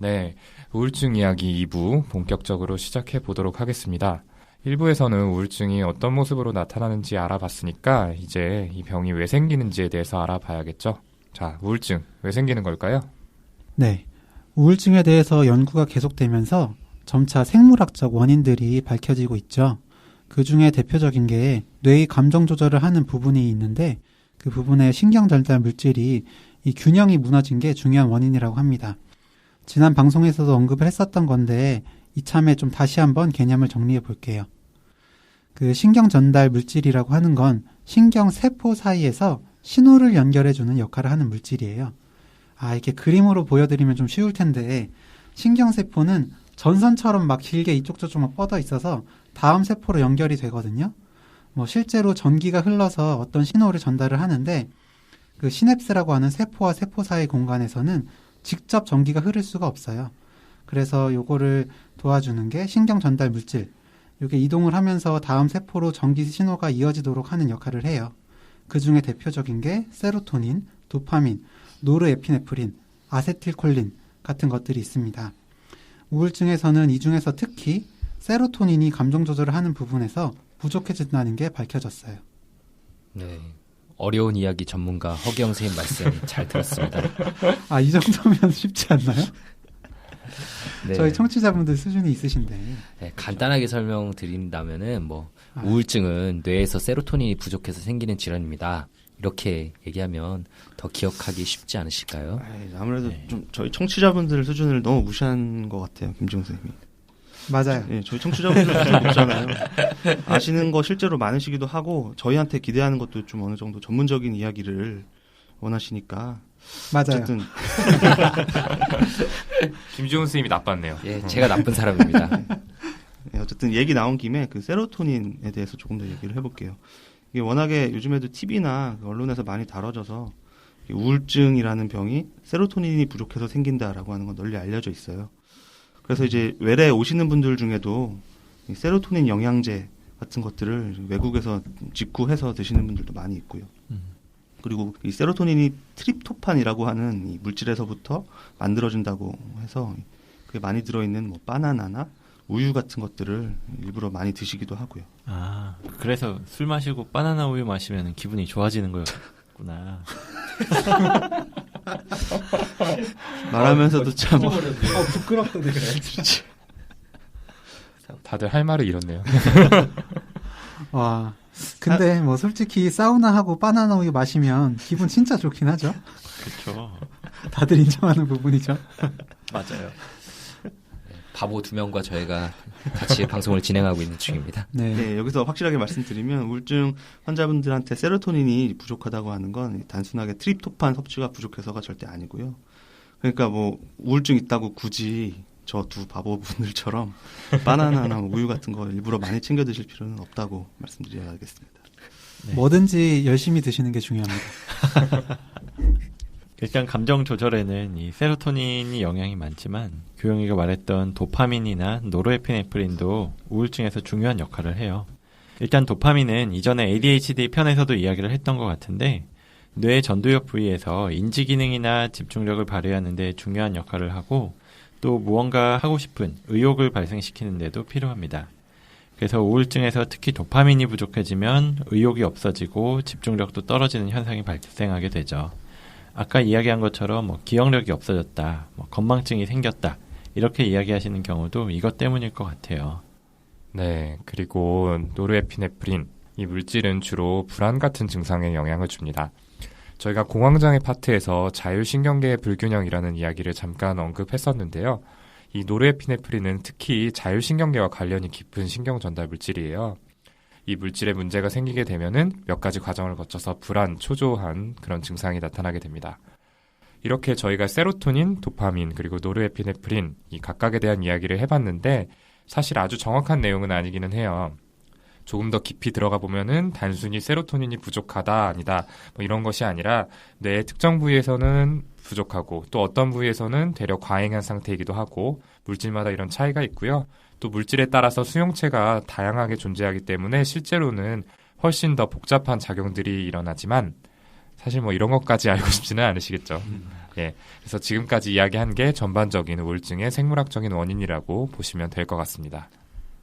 네, 우울증 이야기 2부 본격적으로 시작해 보도록 하겠습니다. 1부에서는 우울증이 어떤 모습으로 나타나는지 알아봤으니까 이제 이 병이 왜 생기는지에 대해서 알아봐야겠죠. 자, 우울증 왜 생기는 걸까요? 네, 우울증에 대해서 연구가 계속되면서 점차 생물학적 원인들이 밝혀지고 있죠. 그 중에 대표적인 게 뇌의 감정 조절을 하는 부분이 있는데 그 부분에 신경 전달 물질이 이 균형이 무너진 게 중요한 원인이라고 합니다. 지난 방송에서도 언급을 했었던 건데 이참에 좀 다시 한번 개념을 정리해 볼게요. 그 신경 전달 물질이라고 하는 건 신경 세포 사이에서 신호를 연결해주는 역할을 하는 물질이에요. 이렇게 그림으로 보여드리면 좀 쉬울 텐데 신경 세포는 전선처럼 막 길게 이쪽 저쪽 막 뻗어 있어서 다음 세포로 연결이 되거든요. 실제로 전기가 흘러서 어떤 신호를 전달을 하는데 그 시냅스라고 하는 세포와 세포 사이 공간에서는 직접 전기가 흐를 수가 없어요. 그래서 요거를 도와주는 게 신경 전달 물질. 이게 이동을 하면서 다음 세포로 전기 신호가 이어지도록 하는 역할을 해요. 그 중에 대표적인 게 세로토닌, 도파민, 노르에피네프린, 아세틸콜린 같은 것들이 있습니다. 우울증에서는 이 중에서 특히 세로토닌이 감정 조절을 하는 부분에서 부족해진다는 게 밝혀졌어요. 네, 어려운 이야기 전문가 허경 선생님 말씀 잘 들었습니다. 이 정도면 쉽지 않나요? 네. 저희 청취자분들 수준이 있으신데. 네, 간단하게 설명드린다면은 우울증은 뇌에서 세로토닌이 부족해서 생기는 질환입니다. 이렇게 얘기하면 더 기억하기 쉽지 않으실까요? 아무래도 좀 저희 청취자분들 수준을 너무 무시한 것 같아요, 김지웅 선생님이. 맞아요. 네, 저희 청취자분들 수준 높잖아요. 아시는 거 실제로 많으시기도 하고 저희한테 기대하는 것도 좀 어느 정도 전문적인 이야기를 원하시니까. 맞아요. 어쨌든 김지훈 선생님이 나빴네요. 예, 제가 나쁜 사람입니다. 네, 어쨌든 얘기 나온 김에 그 세로토닌에 대해서 조금 더 얘기를 해볼게요. 이게 워낙에 요즘에도 TV나 언론에서 많이 다뤄져서 우울증이라는 병이 세로토닌이 부족해서 생긴다라고 하는 건 널리 알려져 있어요. 그래서 이제 외래에 오시는 분들 중에도 이 세로토닌 영양제 같은 것들을 외국에서 직구해서 드시는 분들도 많이 있고요. 그리고 이 세로토닌이 트립토판이라고 하는 이 물질에서부터 만들어진다고 해서 그게 많이 들어있는 바나나나 우유 같은 것들을 일부러 많이 드시기도 하고요. 그래서 술 마시고 바나나 우유 마시면 기분이 좋아지는 거였구나. 말하면서도 참 부끄럽다 내가. 다들 할 말을 잃었네요. 와, 근데 솔직히 사우나하고 바나나 우유 마시면 기분 진짜 좋긴 하죠. 그렇죠. 다들 인정하는 부분이죠. 맞아요. 바보 2명과 저희가 같이 방송을 진행하고 있는 중입니다. 네, 여기서 확실하게 말씀드리면 우울증 환자분들한테 세로토닌이 부족하다고 하는 건 단순하게 트립토판 섭취가 부족해서가 절대 아니고요. 그러니까 우울증 있다고 굳이 저 두 바보분들처럼 바나나나 우유 같은 거 일부러 많이 챙겨 드실 필요는 없다고 말씀드려야겠습니다. 네. 뭐든지 열심히 드시는 게 중요합니다. 일단 감정 조절에는 이 세로토닌이 영향이 많지만 교영이가 말했던 도파민이나 노르에피네프린도 우울증에서 중요한 역할을 해요. 일단 도파민은 이전에 ADHD 편에서도 이야기를 했던 것 같은데 뇌 전두엽 부위에서 인지 기능이나 집중력을 발휘하는 데 중요한 역할을 하고 또 무언가 하고 싶은 의욕을 발생시키는 데도 필요합니다. 그래서 우울증에서 특히 도파민이 부족해지면 의욕이 없어지고 집중력도 떨어지는 현상이 발생하게 되죠. 아까 이야기한 것처럼 기억력이 없어졌다, 건망증이 생겼다 이렇게 이야기하시는 경우도 이것 때문일 것 같아요. 네, 그리고 노르에피네프린 이 물질은 주로 불안 같은 증상에 영향을 줍니다. 저희가 공황장애 파트에서 자율신경계의 불균형이라는 이야기를 잠깐 언급했었는데요. 이 노르에피네프린은 특히 자율신경계와 관련이 깊은 신경전달 물질이에요. 이 물질에 문제가 생기게 되면은 몇 가지 과정을 거쳐서 불안, 초조한 그런 증상이 나타나게 됩니다. 이렇게 저희가 세로토닌, 도파민, 그리고 노르에피네프린 이 각각에 대한 이야기를 해봤는데 사실 아주 정확한 내용은 아니기는 해요. 조금 더 깊이 들어가 보면은 단순히 세로토닌이 부족하다, 아니다 이런 것이 아니라 뇌의 특정 부위에서는 부족하고 또 어떤 부위에서는 대려 과잉한 상태이기도 하고 물질마다 이런 차이가 있고요. 또 물질에 따라서 수용체가 다양하게 존재하기 때문에 실제로는 훨씬 더 복잡한 작용들이 일어나지만 사실 이런 것까지 알고 싶지는 않으시겠죠. 예. 그래서 지금까지 이야기한 게 전반적인 우울증의 생물학적인 원인이라고 보시면 될 것 같습니다.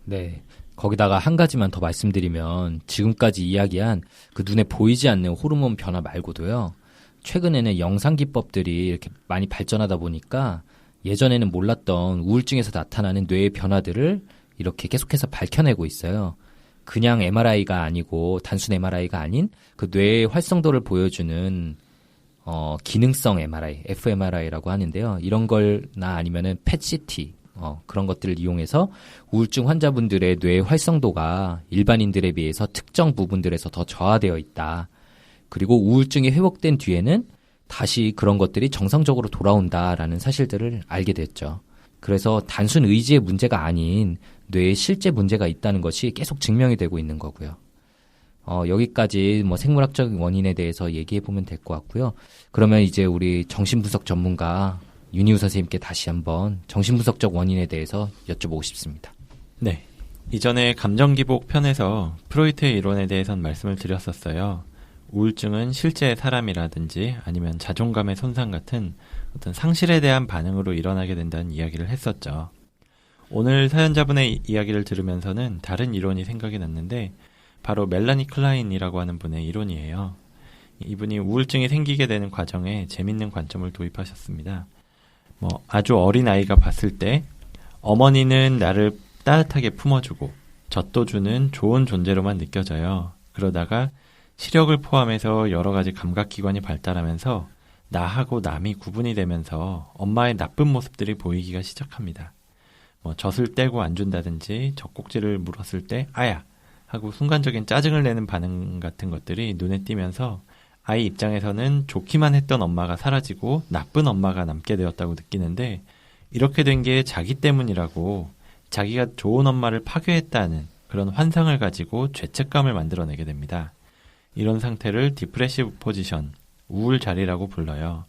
네. 거기다가 한 가지만 더 말씀드리면 지금까지 이야기한 그 눈에 보이지 않는 호르몬 변화 말고도요. 최근에는 영상 기법들이 이렇게 많이 발전하다 보니까 예전에는 몰랐던 우울증에서 나타나는 뇌의 변화들을 이렇게 계속해서 밝혀내고 있어요. 그냥 MRI가 아니고 단순 MRI가 아닌 그 뇌의 활성도를 보여주는 기능성 MRI, fMRI라고 하는데요. 이런 걸나 아니면은 PET-CT 그런 것들을 이용해서 우울증 환자분들의 뇌의 활성도가 일반인들에 비해서 특정 부분들에서 더 저하되어 있다. 그리고 우울증이 회복된 뒤에는 다시 그런 것들이 정상적으로 돌아온다라는 사실들을 알게 됐죠. 그래서 단순 의지의 문제가 아닌 뇌에 실제 문제가 있다는 것이 계속 증명이 되고 있는 거고요. 여기까지 뭐 생물학적 원인에 대해서 얘기해 보면 될 것 같고요. 그러면 이제 우리 정신분석 전문가 윤희우 선생님께 다시 한번 정신분석적 원인에 대해서 여쭤보고 싶습니다. 네. 이전에 감정기복 편에서 프로이트의 이론에 대해서는 말씀을 드렸었어요. 우울증은 실제 사람이라든지 아니면 자존감의 손상 같은 어떤 상실에 대한 반응으로 일어나게 된다는 이야기를 했었죠. 오늘 사연자분의 이야기를 들으면서는 다른 이론이 생각이 났는데 바로 멜라니 클라인이라고 하는 분의 이론이에요. 이분이 우울증이 생기게 되는 과정에 재밌는 관점을 도입하셨습니다. 아주 어린 아이가 봤을 때 어머니는 나를 따뜻하게 품어주고 젖도 주는 좋은 존재로만 느껴져요. 그러다가 시력을 포함해서 여러 가지 감각기관이 발달하면서 나하고 남이 구분이 되면서 엄마의 나쁜 모습들이 보이기가 시작합니다. 젖을 떼고 안 준다든지 젖꼭지를 물었을 때 아야 하고 순간적인 짜증을 내는 반응 같은 것들이 눈에 띄면서 아이 입장에서는 좋기만 했던 엄마가 사라지고 나쁜 엄마가 남게 되었다고 느끼는데 이렇게 된 게 자기 때문이라고 자기가 좋은 엄마를 파괴했다는 그런 환상을 가지고 죄책감을 만들어내게 됩니다. 이런 상태를 디프레시브 포지션, 우울 자리라고 불러요.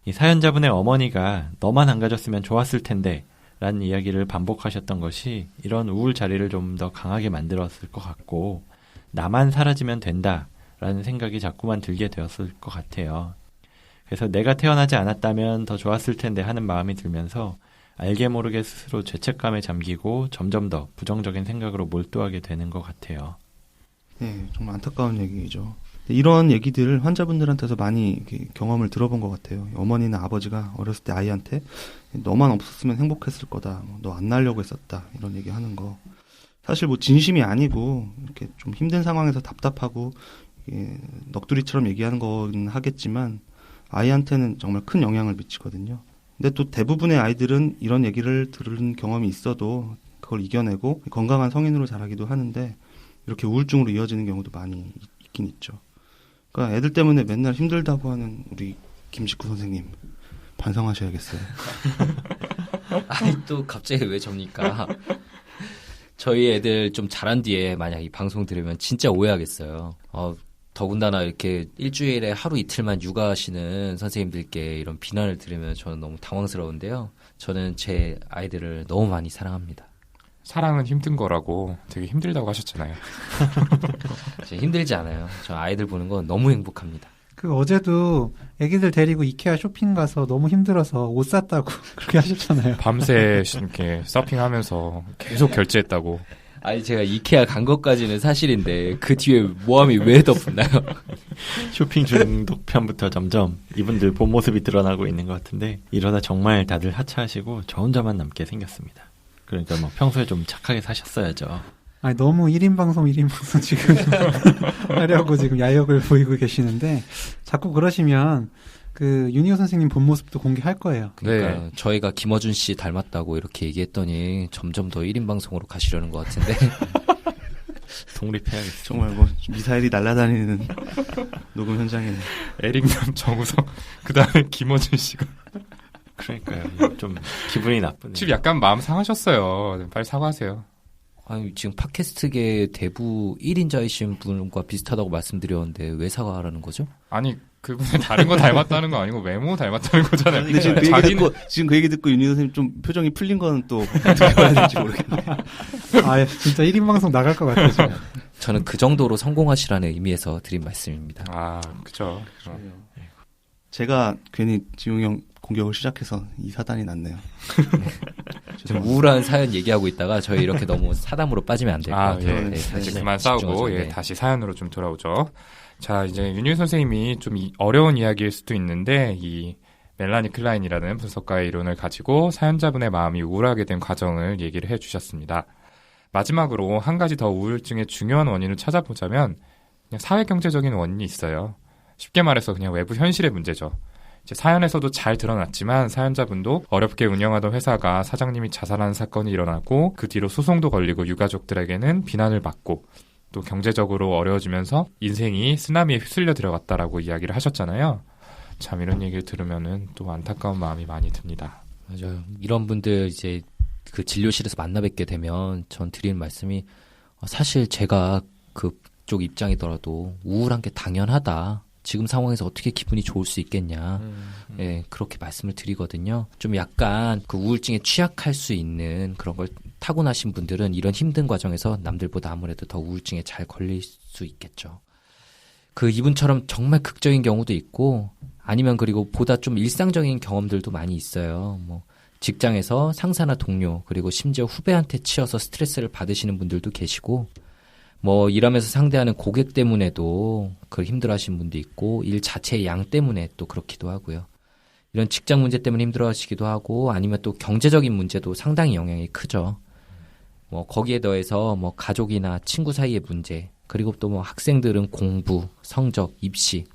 이 사연자분의 어머니가 너만 안 가졌으면 좋았을 텐데 라는 이야기를 반복하셨던 것이 이런 우울 자리를 좀 더 강하게 만들었을 것 같고 나만 사라지면 된다 라는 생각이 자꾸만 들게 되었을 것 같아요. 그래서 내가 태어나지 않았다면 더 좋았을 텐데 하는 마음이 들면서 알게 모르게 스스로 죄책감에 잠기고 점점 더 부정적인 생각으로 몰두하게 되는 것 같아요. 네, 정말 안타까운 얘기죠. 이런 얘기들을 환자분들한테서 많이 경험을 들어본 것 같아요. 어머니나 아버지가 어렸을 때 아이한테 너만 없었으면 행복했을 거다, 너 안 낳으려고 했었다 이런 얘기하는 거 사실 진심이 아니고 이렇게 좀 힘든 상황에서 답답하고 넋두리처럼 얘기하는 건 하겠지만 아이한테는 정말 큰 영향을 미치거든요. 근데 또 대부분의 아이들은 이런 얘기를 들은 경험이 있어도 그걸 이겨내고 건강한 성인으로 자라기도 하는데 이렇게 우울증으로 이어지는 경우도 많이 있긴 있죠. 그러니까 애들 때문에 맨날 힘들다고 하는 우리 김식구 선생님 반성하셔야겠어요. 아니 또 갑자기 왜 접니까? 저희 애들 좀 자란 뒤에 만약 이 방송 들으면 진짜 오해하겠어요. 더군다나 이렇게 일주일에 하루 이틀만 육아하시는 선생님들께 이런 비난을 들으면 저는 너무 당황스러운데요. 저는 제 아이들을 너무 많이 사랑합니다. 사랑은 힘든 거라고 되게 힘들다고 하셨잖아요. 힘들지 않아요. 저 아이들 보는 건 너무 행복합니다. 어제도 애기들 데리고 이케아 쇼핑 가서 너무 힘들어서 옷 샀다고 그렇게 하셨잖아요. 밤새 이렇게 서핑하면서 계속 결제했다고. 아니 제가 이케아 간 것까지는 사실인데 그 뒤에 모함이 왜 덮나요? 쇼핑 중독 편부터 점점 이분들 본 모습이 드러나고 있는 것 같은데 이러다 정말 다들 하차하시고 저 혼자만 남게 생겼습니다. 그러니까 평소에 좀 착하게 사셨어야죠. 아니 너무 1인 방송 지금 하려고 지금 야욕을 보이고 계시는데 자꾸 그러시면 윤희호 선생님 본 모습도 공개할 거예요. 그러니까 네. 저희가 김어준 씨 닮았다고 이렇게 얘기했더니 점점 더 1인 방송으로 가시려는 것 같은데 독립해야겠어요. 정말 미사일이 날아다니는 녹음 현장이네. 에릭남, 정우성, 그 다음에 김어준 씨가. 그러니까요. 좀 기분이 나쁘네요. 지금 약간 마음 상하셨어요. 빨리 사과하세요. 아니 지금 팟캐스트계 대부 1인자이신 분과 비슷하다고 말씀드렸는데 왜 사과하라는 거죠? 아니 그분은 다른 거 닮았다는 거 아니고 외모 닮았다는 거잖아요. 근데 지금 그 얘기 듣고 윤희 선생님 좀 표정이 풀린 건 또 어떻게 봐야 될지 모르겠네. 아 진짜 1인 방송 나갈 것 같아요. 지금. 저는 그 정도로 성공하시라는 의미에서 드린 말씀입니다. 아 그죠. 제가 괜히 지웅이 형 공격을 시작해서 이 사단이 났네요. 좀 우울한 사연 얘기하고 있다가 저희 이렇게 너무 사담으로 빠지면 안 될 것 같아요. 예. 다시 네, 그만 싸우고 네. 다시 사연으로 좀 돌아오죠. 자, 이제 윤유 선생님이 좀 어려운 이야기일 수도 있는데 이 멜라니 클라인이라는 분석가의 이론을 가지고 사연자분의 마음이 우울하게 된 과정을 얘기를 해주셨습니다. 마지막으로 한 가지 더 우울증의 중요한 원인을 찾아보자면 그냥 사회경제적인 원인이 있어요. 쉽게 말해서 그냥 외부 현실의 문제죠. 이제 사연에서도 잘 드러났지만 사연자분도 어렵게 운영하던 회사가 사장님이 자살하는 사건이 일어나고 그 뒤로 소송도 걸리고 유가족들에게는 비난을 받고 또 경제적으로 어려워지면서 인생이 쓰나미에 휩쓸려 들어갔다라고 이야기를 하셨잖아요. 참 이런 얘기를 들으면은 또 안타까운 마음이 많이 듭니다. 맞아요. 이런 분들 이제 그 진료실에서 만나 뵙게 되면 전 드리는 말씀이 사실 제가 그쪽 입장이더라도 우울한 게 당연하다. 지금 상황에서 어떻게 기분이 좋을 수 있겠냐. 예, 그렇게 말씀을 드리거든요. 좀 약간 그 우울증에 취약할 수 있는 그런 걸 타고나신 분들은 이런 힘든 과정에서 남들보다 아무래도 더 우울증에 잘 걸릴 수 있겠죠. 그 이분처럼 정말 극적인 경우도 있고 아니면 그리고 보다 좀 일상적인 경험들도 많이 있어요. 뭐 직장에서 상사나 동료 그리고 심지어 후배한테 치여서 스트레스를 받으시는 분들도 계시고 뭐 일하면서 상대하는 고객 때문에도 그 힘들어하시는 분도 있고 일 자체의 양 때문에 또 그렇기도 하고요. 이런 직장 문제 때문에 힘들어하시기도 하고 아니면 또 경제적인 문제도 상당히 영향이 크죠. 뭐 거기에 더해서 뭐 가족이나 친구 사이의 문제 그리고 또 뭐 학생들은 공부, 성적, 입시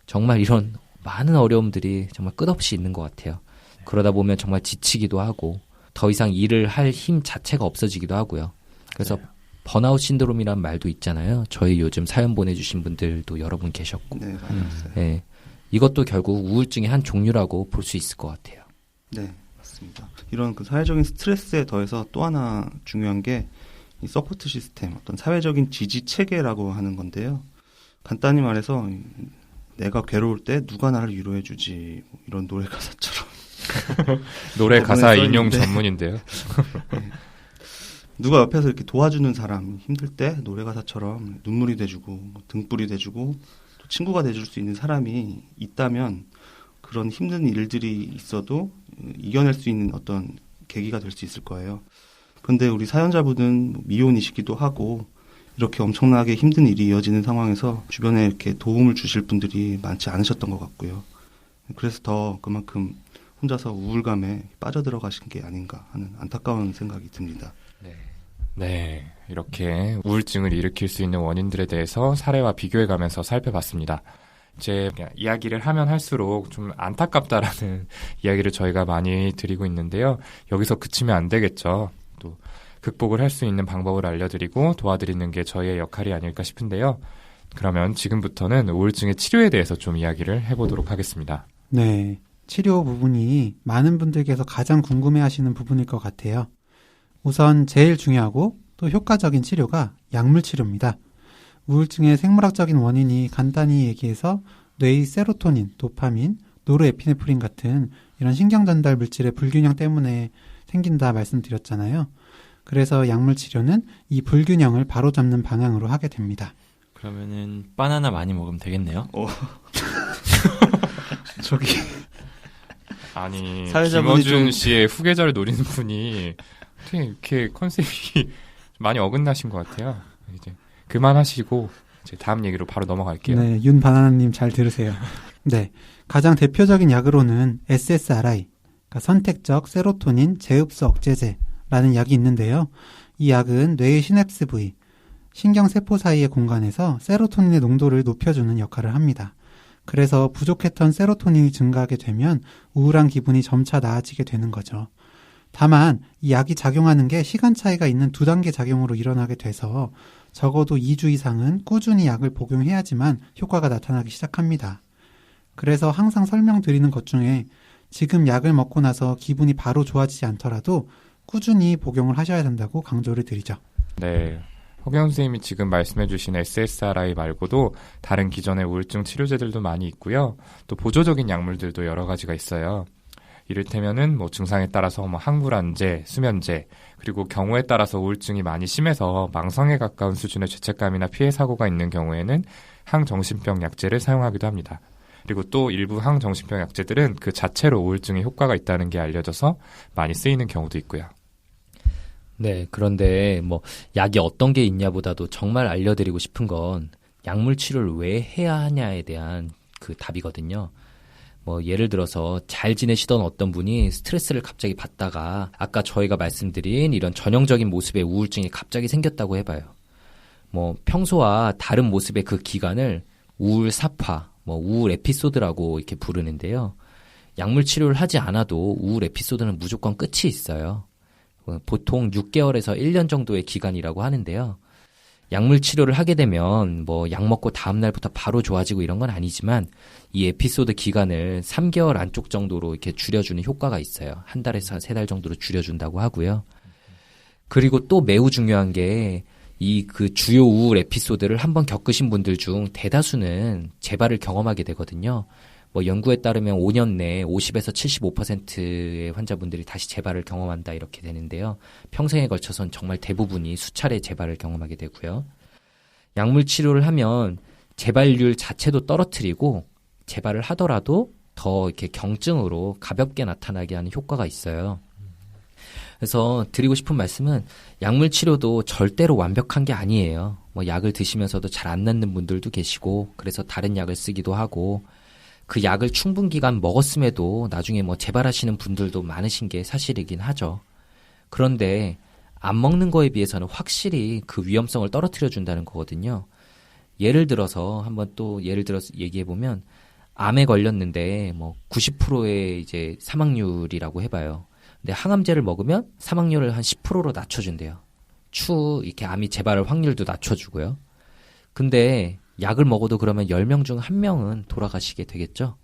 정말 이런 많은 어려움들이 정말 끝없이 있는 것 같아요. 그러다 보면 정말 지치기도 하고 더 이상 일을 할 힘 자체가 없어지기도 하고요. 그래서 번아웃 신드롬이라는 말도 있잖아요. 저희 요즘 사연 보내주신 분들도 여러 분 계셨고. 네, 맞았어요. 네, 이것도 결국 우울증의 한 종류라고 볼 수 있을 것 같아요. 네, 맞습니다. 이런 그 사회적인 스트레스에 더해서 또 하나 중요한 게 이 서포트 시스템, 어떤 사회적인 지지 체계라고 하는 건데요. 간단히 말해서 내가 괴로울 때 누가 나를 위로해주지 뭐 이런 노래 가사처럼 노래 가사 써있는데. 인용 전문인데요. 네. 누가 옆에서 이렇게 도와주는 사람 힘들 때 노래 가사처럼 눈물이 돼주고 뭐 등불이 돼주고 또 친구가 돼줄 수 있는 사람이 있다면 그런 힘든 일들이 있어도 이겨낼 수 있는 어떤 계기가 될 수 있을 거예요. 그런데 우리 사연자분은 미혼이시기도 하고 이렇게 엄청나게 힘든 일이 이어지는 상황에서 주변에 이렇게 도움을 주실 분들이 많지 않으셨던 것 같고요. 그래서 더 그만큼 혼자서 우울감에 빠져들어가신 게 아닌가 하는 안타까운 생각이 듭니다. 네, 이렇게 우울증을 일으킬 수 있는 원인들에 대해서 사례와 비교해가면서 살펴봤습니다. 이제 이야기를 하면 할수록 좀 안타깝다라는 이야기를 저희가 많이 드리고 있는데요. 여기서 그치면 안 되겠죠. 또 극복을 할 수 있는 방법을 알려드리고 도와드리는 게 저희의 역할이 아닐까 싶은데요. 그러면 지금부터는 우울증의 치료에 대해서 좀 이야기를 해보도록 하겠습니다. 네, 치료 부분이 많은 분들께서 가장 궁금해하시는 부분일 것 같아요. 우선 제일 중요하고 또 효과적인 치료가 약물 치료입니다. 우울증의 생물학적인 원인이 간단히 얘기해서 뇌의 세로토닌, 도파민, 노르에피네프린 같은 이런 신경 전달 물질의 불균형 때문에 생긴다 말씀드렸잖아요. 그래서 약물 치료는 이 불균형을 바로잡는 방향으로 하게 됩니다. 그러면은 바나나 많이 먹으면 되겠네요. 저기 아니, 사회자분이 김어준 좀- 씨의 후계자를 노리는 분이 어떻게 이렇게 컨셉이 많이 어긋나신 것 같아요. 이제 그만하시고 이제 다음 얘기로 바로 넘어갈게요. 네, 윤바나나님 잘 들으세요. 네, 가장 대표적인 약으로는 SSRI, 그러니까 선택적 세로토닌 재흡수 억제제라는 약이 있는데요. 이 약은 뇌의 시냅스 부위, 신경세포 사이의 공간에서 세로토닌의 농도를 높여주는 역할을 합니다. 그래서 부족했던 세로토닌이 증가하게 되면 우울한 기분이 점차 나아지게 되는 거죠. 다만 이 약이 작용하는 게 시간 차이가 있는 2단계 작용으로 일어나게 돼서 적어도 2주 이상은 꾸준히 약을 복용해야지만 효과가 나타나기 시작합니다. 그래서 항상 설명드리는 것 중에 지금 약을 먹고 나서 기분이 바로 좋아지지 않더라도 꾸준히 복용을 하셔야 된다고 강조를 드리죠. 네. 허경 선생님이 지금 말씀해주신 SSRI 말고도 다른 기존의 우울증 치료제들도 많이 있고요. 또 보조적인 약물들도 여러 가지가 있어요. 이를테면은 뭐 증상에 따라서 뭐 항불안제, 수면제, 그리고 경우에 따라서 우울증이 많이 심해서 망성에 가까운 수준의 죄책감이나 피해 사고가 있는 경우에는 항정신병 약제를 사용하기도 합니다. 그리고 또 일부 항정신병 약제들은 그 자체로 우울증에 효과가 있다는 게 알려져서 많이 쓰이는 경우도 있고요. 네, 그런데 뭐 약이 어떤 게 있냐보다도 정말 알려드리고 싶은 건 약물 치료를 왜 해야 하냐에 대한 그 답이거든요. 뭐 예를 들어서 잘 지내시던 어떤 분이 스트레스를 갑자기 받다가 아까 저희가 말씀드린 이런 전형적인 모습의 우울증이 갑자기 생겼다고 해봐요. 뭐 평소와 다른 모습의 그 기간을 우울 사파, 뭐 우울 에피소드라고 이렇게 부르는데요. 약물 치료를 하지 않아도 우울 에피소드는 무조건 끝이 있어요. 보통 6개월에서 1년 정도의 기간이라고 하는데요. 약물 치료를 하게 되면 뭐 약 먹고 다음 날부터 바로 좋아지고 이런 건 아니지만 이 에피소드 기간을 3개월 안쪽 정도로 이렇게 줄여주는 효과가 있어요. 한 달에서 3달 정도로 줄여준다고 하고요. 그리고 또 매우 중요한 게 이 그 주요 우울 에피소드를 한번 겪으신 분들 중 대다수는 재발을 경험하게 되거든요. 뭐 연구에 따르면 5년 내에 50에서 75%의 환자분들이 다시 재발을 경험한다 이렇게 되는데요. 평생에 걸쳐선 정말 대부분이 수차례 재발을 경험하게 되고요. 약물 치료를 하면 재발률 자체도 떨어뜨리고 재발을 하더라도 더 이렇게 경증으로 가볍게 나타나게 하는 효과가 있어요. 그래서 드리고 싶은 말씀은 약물 치료도 절대로 완벽한 게 아니에요. 뭐 약을 드시면서도 잘 안 낫는 분들도 계시고 그래서 다른 약을 쓰기도 하고 그 약을 충분 기간 먹었음에도 나중에 뭐 재발하시는 분들도 많으신 게 사실이긴 하죠. 그런데 안 먹는 거에 비해서는 확실히 그 위험성을 떨어뜨려 준다는 거거든요. 예를 들어서 얘기해 보면 암에 걸렸는데 뭐 90%의 이제 사망률이라고 해봐요. 근데 항암제를 먹으면 사망률을 한 10%로 낮춰준대요. 이렇게 암이 재발할 확률도 낮춰주고요. 근데 약을 먹어도 그러면 10명 중 1명은 돌아가시게 되겠죠?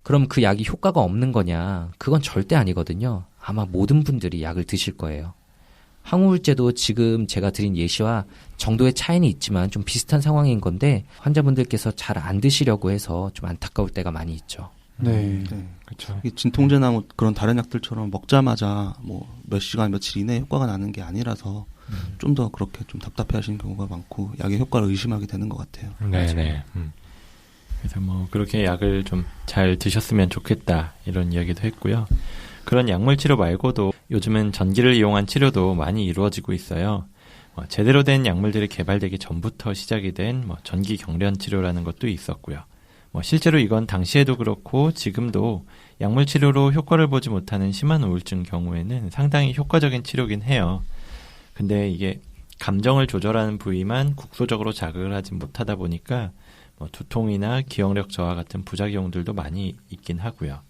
그럼 그 약이 효과가 없는 거냐? 그건 절대 아니거든요. 아마 모든 분들이 약을 드실 거예요. 항우울제도 지금 제가 드린 예시와 정도의 차이는 있지만 좀 비슷한 상황인 건데 환자분들께서 잘 안 드시려고 해서 좀 안타까울 때가 많이 있죠. 네. 그렇죠. 진통제나 뭐 그런 다른 약들처럼 먹자마자 뭐 몇 시간 며칠 이내에 효과가 나는 게 아니라서 좀 더 그렇게 좀 답답해하시는 경우가 많고 약의 효과를 의심하게 되는 것 같아요. 네네. 그래서 뭐 그렇게 약을 좀 잘 드셨으면 좋겠다 이런 이야기도 했고요. 그런 약물 치료 말고도 요즘은 전기를 이용한 치료도 많이 이루어지고 있어요. 제대로 된 약물들이 개발되기 전부터 시작이 된 뭐 전기 경련 치료라는 것도 있었고요. 실제로 이건 당시에도 그렇고 지금도 약물 치료로 효과를 보지 못하는 심한 우울증 경우에는 상당히 효과적인 치료긴 해요. 근데 이게 감정을 조절하는 부위만 국소적으로 자극을 하지 못하다 보니까 두통이나 기억력 저하 같은 부작용들도 많이 있긴 하고요.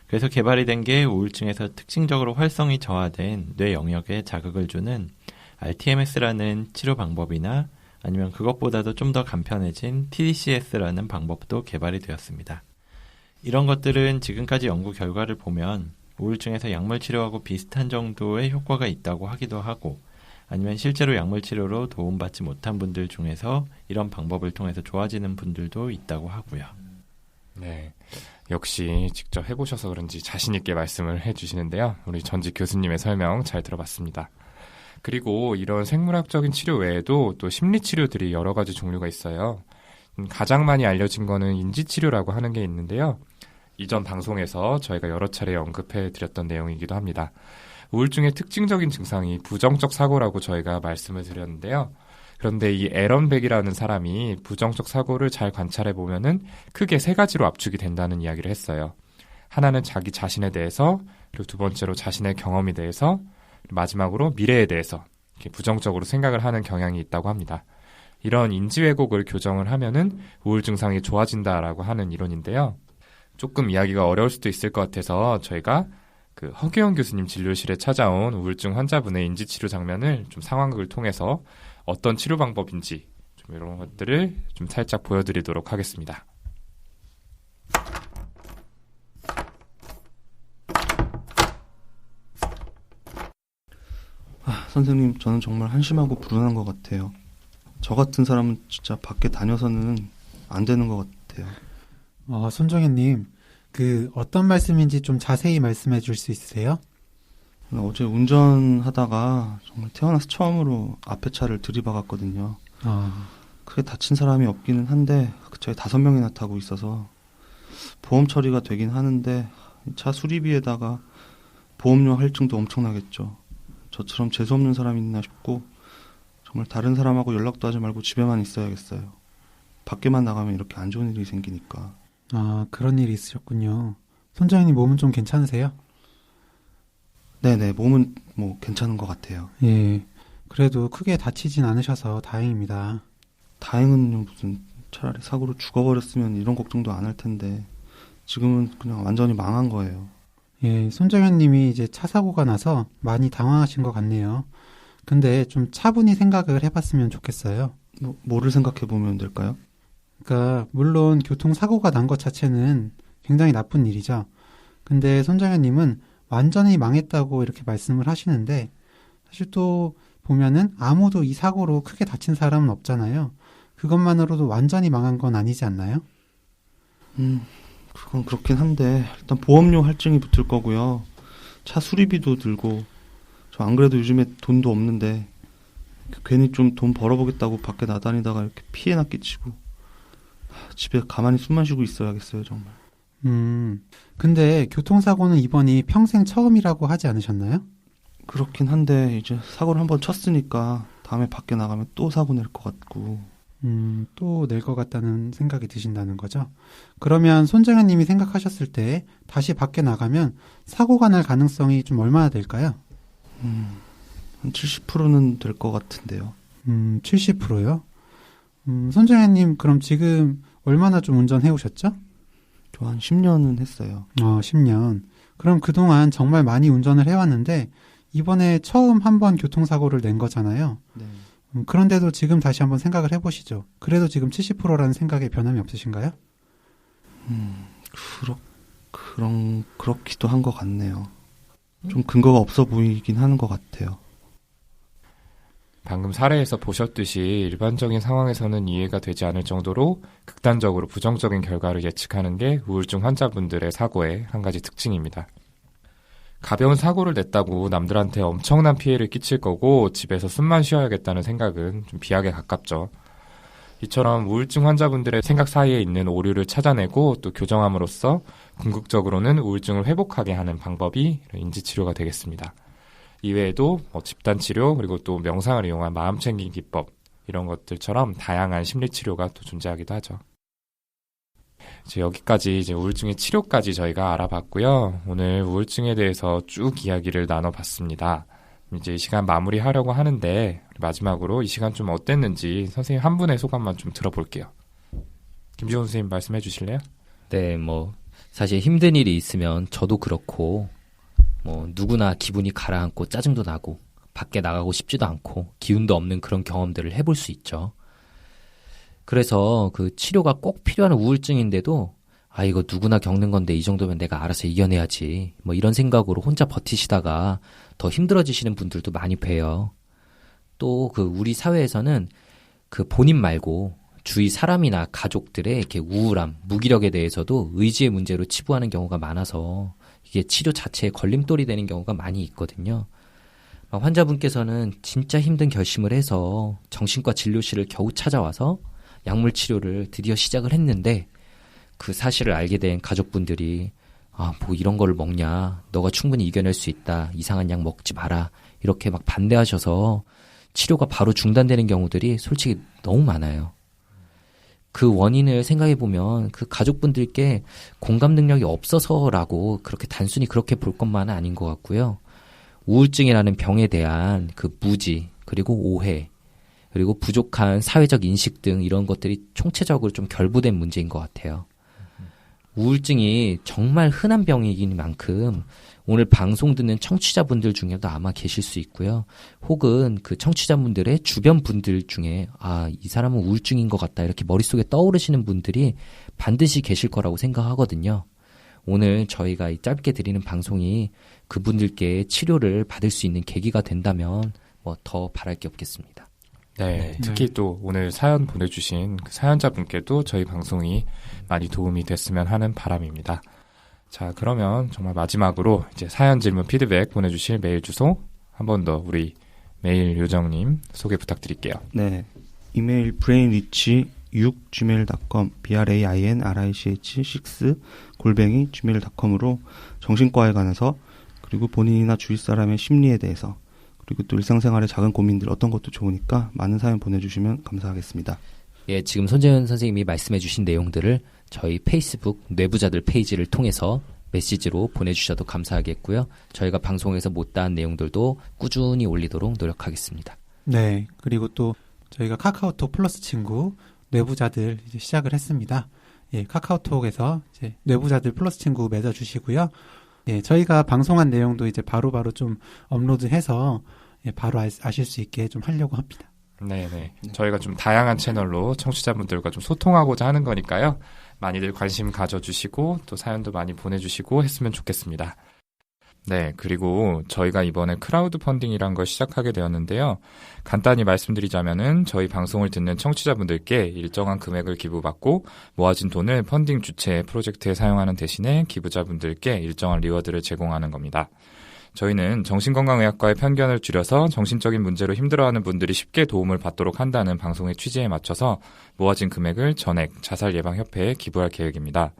그래서 개발이 된 게 우울증에서 특징적으로 활성이 저하된 뇌 영역에 자극을 주는 RTMS라는 치료 방법이나 아니면 그것보다도 좀 더 간편해진 TDCS라는 방법도 개발이 되었습니다. 이런 것들은 지금까지 연구 결과를 보면 우울증에서 약물 치료하고 비슷한 정도의 효과가 있다고 하기도 하고 아니면 실제로 약물 치료로 도움받지 못한 분들 중에서 이런 방법을 통해서 좋아지는 분들도 있다고 하고요. 네. 역시 직접 해보셔서 그런지 자신 있게 말씀을 해주시는데요. 우리 전직 교수님의 설명 잘 들어봤습니다. 그리고 이런 생물학적인 치료 외에도 또 심리치료들이 여러 가지 종류가 있어요. 가장 많이 알려진 거는 인지치료라고 하는 게 있는데요. 이전 방송에서 저희가 여러 차례 언급해드렸던 내용이기도 합니다. 우울증의 특징적인 증상이 부정적 사고라고 저희가 말씀을 드렸는데요. 그런데 이 앨런 백이라는 사람이 부정적 사고를 잘 관찰해보면은 크게 3가지로 압축이 된다는 이야기를 했어요. 하나는 자기 자신에 대해서, 그리고 두 번째로 자신의 경험에 대해서, 마지막으로 미래에 대해서 이렇게 부정적으로 생각을 하는 경향이 있다고 합니다. 이런 인지 왜곡을 교정을 하면은 우울 증상이 좋아진다라고 하는 이론인데요. 조금 이야기가 어려울 수도 있을 것 같아서 저희가 그 허규영 교수님 진료실에 찾아온 우울증 환자분의 인지 치료 장면을 좀 상황극을 통해서 어떤 치료 방법인지 좀 이런 것들을 좀 살짝 보여드리도록 하겠습니다. 선생님, 저는 정말 한심하고 불운한 것 같아요. 저 같은 사람은 진짜 밖에 다녀서는 안 되는 것 같아요. 손정현님, 어떤 말씀인지 좀 자세히 말씀해 줄 수 있으세요? 어제 운전하다가 정말 태어나서 처음으로 앞에 차를 들이박았거든요. 크게 다친 사람이 없기는 한데 저희 5명이나 타고 있어서 보험 처리가 되긴 하는데 차 수리비에다가 보험료 할증도 엄청나겠죠. 저처럼 재수없는 사람이 있나 싶고 정말 다른 사람하고 연락도 하지 말고 집에만 있어야겠어요. 밖에만 나가면 이렇게 안 좋은 일이 생기니까. 아, 그런 일이 있으셨군요. 손정현님 몸은 좀 괜찮으세요? 네네, 몸은 뭐 괜찮은 것 같아요. 예. 그래도 크게 다치진 않으셔서 다행입니다. 다행은 무슨 차라리 사고로 죽어버렸으면 이런 걱정도 안 할 텐데 지금은 그냥 완전히 망한 거예요. 예, 손정현님이 이제 차 사고가 나서 많이 당황하신 것 같네요. 근데 좀 차분히 생각을 해봤으면 좋겠어요. 뭐를 생각해 보면 될까요? 그러니까 물론 교통사고가 난 것 자체는 굉장히 나쁜 일이죠. 근데 손정현님은 완전히 망했다고 이렇게 말씀을 하시는데 사실 또 보면은 아무도 이 사고로 크게 다친 사람은 없잖아요. 그것만으로도 완전히 망한 건 아니지 않나요? 그건 그렇긴 한데 일단 보험료 할증이 붙을 거고요. 차 수리비도 들고 저 안 그래도 요즘에 돈도 없는데 괜히 좀 돈 벌어보겠다고 밖에 나다니다가 이렇게 피해나 끼치고 집에 가만히 숨만 쉬고 있어야겠어요 정말. 근데 교통사고는 이번이 평생 처음이라고 하지 않으셨나요? 그렇긴 한데 이제 사고를 한번 쳤으니까 다음에 밖에 나가면 또 사고 낼 것 같고. 또 낼 것 같다는 생각이 드신다는 거죠. 그러면 손정현 님이 생각하셨을 때 다시 밖에 나가면 사고가 날 가능성이 좀 얼마나 될까요? 한 70%는 될 것 같은데요. 70%요? 손정현 님 그럼 지금 얼마나 좀 운전해 오셨죠? 저 한 10년은 했어요. 10년. 그럼 그동안 정말 많이 운전을 해왔는데 이번에 처음 한번 교통사고를 낸 거잖아요. 네. 그런데도 지금 다시 한번 생각을 해보시죠. 그래도 지금 70%라는 생각에 변함이 없으신가요? 그렇기도 한 것 같네요. 좀 근거가 없어 보이긴 하는 것 같아요. 방금 사례에서 보셨듯이 일반적인 상황에서는 이해가 되지 않을 정도로 극단적으로 부정적인 결과를 예측하는 게 우울증 환자분들의 사고의 한 가지 특징입니다. 가벼운 사고를 냈다고 남들한테 엄청난 피해를 끼칠 거고 집에서 숨만 쉬어야겠다는 생각은 좀 비약에 가깝죠. 이처럼 우울증 환자분들의 생각 사이에 있는 오류를 찾아내고 또 교정함으로써 궁극적으로는 우울증을 회복하게 하는 방법이 인지치료가 되겠습니다. 이외에도 집단치료 그리고 또 명상을 이용한 마음챙김 기법 이런 것들처럼 다양한 심리치료가 또 존재하기도 하죠. 이제 여기까지 이제 우울증의 치료까지 저희가 알아봤고요. 오늘 우울증에 대해서 쭉 이야기를 나눠봤습니다. 이제 이 시간 마무리하려고 하는데 마지막으로 이 시간 좀 어땠는지 선생님 한 분의 소감만 좀 들어볼게요. 김지훈 선생님 말씀해 주실래요? 네, 사실 힘든 일이 있으면 저도 그렇고 누구나 기분이 가라앉고 짜증도 나고 밖에 나가고 싶지도 않고 기운도 없는 그런 경험들을 해볼 수 있죠. 그래서 그 치료가 꼭 필요한 우울증인데도 이거 누구나 겪는 건데 이 정도면 내가 알아서 이겨내야지 이런 생각으로 혼자 버티시다가 더 힘들어지시는 분들도 많이 봬요. 또 우리 사회에서는 본인 말고 주위 사람이나 가족들의 이렇게 우울함, 무기력에 대해서도 의지의 문제로 치부하는 경우가 많아서 이게 치료 자체에 걸림돌이 되는 경우가 많이 있거든요. 환자분께서는 진짜 힘든 결심을 해서 정신과 진료실을 겨우 찾아와서 약물 치료를 드디어 시작을 했는데 그 사실을 알게 된 가족분들이 이런 거를 먹냐, 너가 충분히 이겨낼 수 있다, 이상한 약 먹지 마라 이렇게 반대하셔서 치료가 바로 중단되는 경우들이 솔직히 너무 많아요. 그 원인을 생각해보면 그 가족분들께 공감 능력이 없어서라고 그렇게 단순히 그렇게 볼 것만은 아닌 것 같고요. 우울증이라는 병에 대한 무지, 그리고 오해, 그리고 부족한 사회적 인식 등 이런 것들이 총체적으로 좀 결부된 문제인 것 같아요. 우울증이 정말 흔한 병이긴 만큼 오늘 방송 듣는 청취자분들 중에도 아마 계실 수 있고요. 혹은 그 청취자분들의 주변 분들 중에 이 사람은 우울증인 것 같다 이렇게 머릿속에 떠오르시는 분들이 반드시 계실 거라고 생각하거든요. 오늘 저희가 이 짧게 드리는 방송이 그분들께 치료를 받을 수 있는 계기가 된다면 더 바랄 게 없겠습니다. 네, 특히 또 오늘 사연 보내주신 그 사연자분께도 저희 방송이 많이 도움이 됐으면 하는 바람입니다. 자, 그러면 정말 마지막으로 이제 사연, 질문, 피드백 보내주실 메일 주소 한 번 더 우리 메일 요정님 소개 부탁드릴게요. 네, 이메일 brainrich brainrich6gmail.com brainrich6@gmail.com으로 정신과에 관해서 그리고 본인이나 주위 사람의 심리에 대해서 그리고 또 일상생활의 작은 고민들 어떤 것도 좋으니까 많은 사연 보내주시면 감사하겠습니다. 예, 지금 손재현 선생님이 말씀해주신 내용들을 저희 페이스북 뇌부자들 페이지를 통해서 메시지로 보내주셔도 감사하겠고요. 저희가 방송에서 못다한 내용들도 꾸준히 올리도록 노력하겠습니다. 네, 그리고 또 저희가 카카오톡 플러스 친구 뇌부자들 이제 시작을 했습니다. 예, 카카오톡에서 이제 뇌부자들 플러스 친구 맺어주시고요. 예, 저희가 방송한 내용도 이제 바로바로 좀 업로드해서 예, 바로 아실 수 있게 좀 하려고 합니다. 네네. 저희가 좀 다양한 채널로 청취자분들과 좀 소통하고자 하는 거니까요. 많이들 관심 가져주시고 또 사연도 많이 보내주시고 했으면 좋겠습니다. 네, 그리고 저희가 이번에 크라우드 펀딩이란 걸 시작하게 되었는데요. 간단히 말씀드리자면은 저희 방송을 듣는 청취자분들께 일정한 금액을 기부받고 모아진 돈을 펀딩 주체 프로젝트에 사용하는 대신에 기부자분들께 일정한 리워드를 제공하는 겁니다. 저희는 정신건강의학과의 편견을 줄여서 정신적인 문제로 힘들어하는 분들이 쉽게 도움을 받도록 한다는 방송의 취지에 맞춰서 모아진 금액을 전액 자살예방협회에 기부할 계획입니다.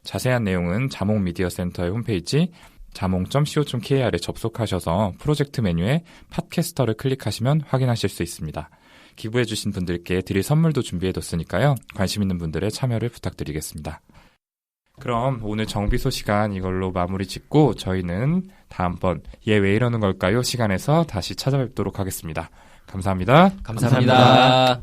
자세한 내용은 자몽미디어센터의 홈페이지 자몽.co.kr에 접속하셔서 프로젝트 메뉴에 팟캐스터를 클릭하시면 확인하실 수 있습니다. 기부해주신 분들께 드릴 선물도 준비해뒀으니까요. 관심 있는 분들의 참여를 부탁드리겠습니다. 그럼 오늘 정비소 시간 이걸로 마무리 짓고 저희는 다음번 얘 왜 이러는 걸까요? 시간에서 다시 찾아뵙도록 하겠습니다. 감사합니다. 감사합니다.